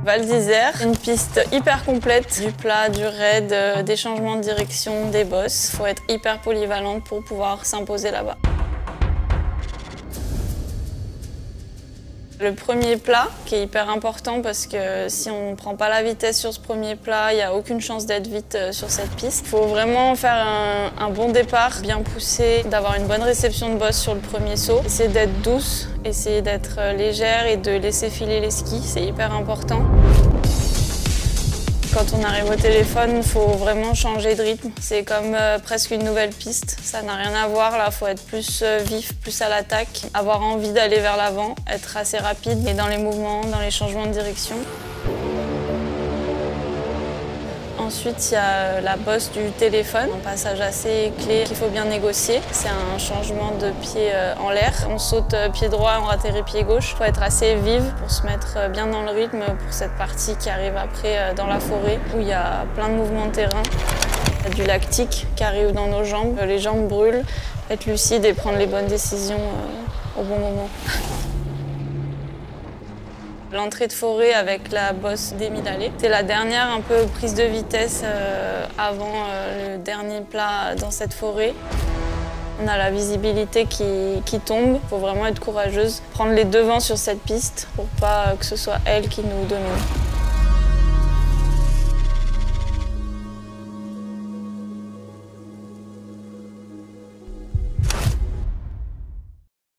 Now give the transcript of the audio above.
Val d'Isère, une piste hyper complète, du plat, du raid, des changements de direction, des bosses. Il faut être hyper polyvalente pour pouvoir s'imposer là-bas. Le premier plat qui est hyper important parce que si on ne prend pas la vitesse sur ce premier plat, il n'y a aucune chance d'être vite sur cette piste. Il faut vraiment faire un bon départ, bien pousser, d'avoir une bonne réception de bosse sur le premier saut. Essayer d'être douce, essayer d'être légère et de laisser filer les skis, c'est hyper important. Quand on arrive au téléphone, il faut vraiment changer de rythme. C'est comme presque une nouvelle piste. Ça n'a rien à voir, là, il faut être plus vif, plus à l'attaque, avoir envie d'aller vers l'avant, être assez rapide et dans les mouvements, dans les changements de direction. Ensuite, il y a la bosse du téléphone, un passage assez clé qu'il faut bien négocier. C'est un changement de pied en l'air. On saute pied droit, on atterrit pied gauche. Il faut être assez vive pour se mettre bien dans le rythme pour cette partie qui arrive après dans la forêt où il y a plein de mouvements de terrain. Il y a du lactique qui arrive dans nos jambes. Les jambes brûlent. Être lucide et prendre les bonnes décisions au bon moment. L'entrée de forêt avec la bosse d'Émile Allais. C'est la dernière un peu prise de vitesse avant le dernier plat dans cette forêt. On a la visibilité qui tombe. Il faut vraiment être courageuse, prendre les devants sur cette piste pour pas que ce soit elle qui nous domine.